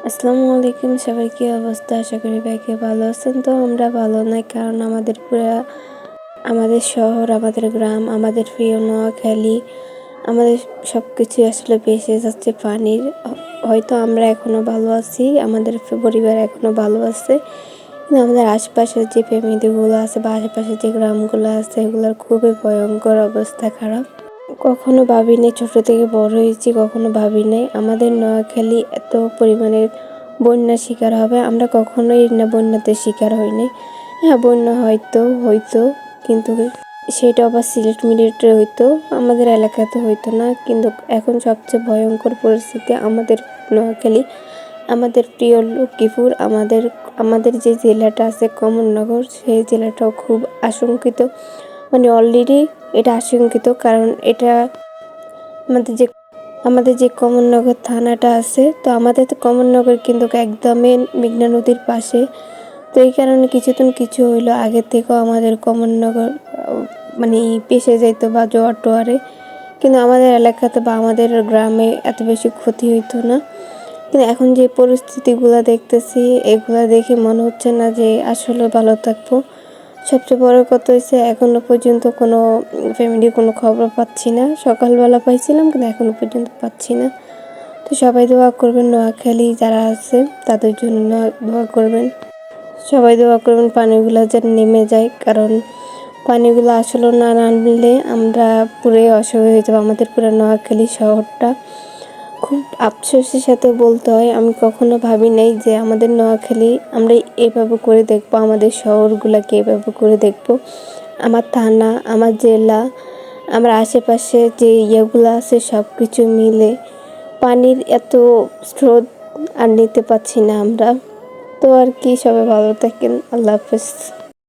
আসসালামু আলাইকুম, সবার কি অবস্থা? আশা করি ব্যাগে ভালো আছেন। তো আমরা ভালো নাই, কারণ আমাদের শহর, আমাদের গ্রাম, আমাদের প্রিয় নোয়াখালী, আমাদের সব কিছু আসলে ভেসে যাচ্ছে পানির। হয়তো আমরা এখনো ভালো আছি, আমাদের পরিবার এখনো ভালো আছে, কিন্তু আমাদের আশেপাশের যে ফ্যামিলিগুলো আছে বা আশেপাশের যে গ্রামগুলো আছে, এগুলোর খুবই ভয়ঙ্কর অবস্থা, খারাপ। কখনো ভাবিনি, ছোট থেকে বড় হয়েছি, কখনো ভাবি নাই আমাদের নোয়াখালী এত পরিমাণের বন্যার শিকার হবে। আমরা কখনোই না বন্যাতে শিকার হইনি। হ্যাঁ, বন্যা হয়তো, কিন্তু সেটা আবার সিলেট মিলেটে হইতো, আমাদের এলাকাতে হইতো না। কিন্তু এখন সবচেয়ে ভয়ঙ্কর পরিস্থিতি আমাদের নোয়াখালী, আমাদের প্রিয় লক্ষ্মীপুর, আমাদের যে জেলাটা আছে কমলনগর, সেই জেলাটাও খুব আশঙ্কিত। মানে অলরেডি এটা আশঙ্কিত, কারণ এটা আমাদের যে কমলনগর থানাটা আছে, তো আমাদের তো কমলনগর কিন্তু একদমই মেঘনা নদীর পাশে। তো এই কারণে কিছু হইলো আগে থেকেও আমাদের কমলনগর মানে পেশে যাইতো বা জোয়ার টোয়ারে, কিন্তু আমাদের এলাকাতে বা আমাদের গ্রামে এত বেশি ক্ষতি হইতো না। কিন্তু এখন যে পরিস্থিতিগুলো দেখতেছি, এগুলা দেখে মনে হচ্ছে না যে আসলে ভালো থাকবো। সবচেয়ে বড় কথা হচ্ছে, এখনো পর্যন্ত কোনো ফ্যামিলির কোনো খবর পাচ্ছি না। সকালবেলা পাইছিলাম, কিন্তু এখনো পর্যন্ত পাচ্ছি না। তো সবাই দোয়া করবেন, নোয়াখালী যারা আছে তাদের জন্য দোয়া করবেন। সবাই দোয়া করবেন পানিগুলো যেন নেমে যায়, কারণ পানিগুলো আসলে না নামলে আমরা পুরো অসহায় হয়ে যাবো। আমাদের পুরো নোয়াখালী শহরটা, খুব আফসোসের সাথে বলতে হয়, আমি কখনো ভাবি নাই যে আমাদের নোয়াখালী আমরা এভাবে করে দেখবো, আমাদের শহরগুলোকে এভাবে করে দেখবো। আমার থানা, আমার জেলা, আমার আশেপাশে যে ইয়েগুলো আছে, সব কিছু মিলে পানির এত স্রোত আর নিতে পারছি না আমরা। তো আর কি, সবাই ভালো থাকেন। আল্লাহ হাফেজ।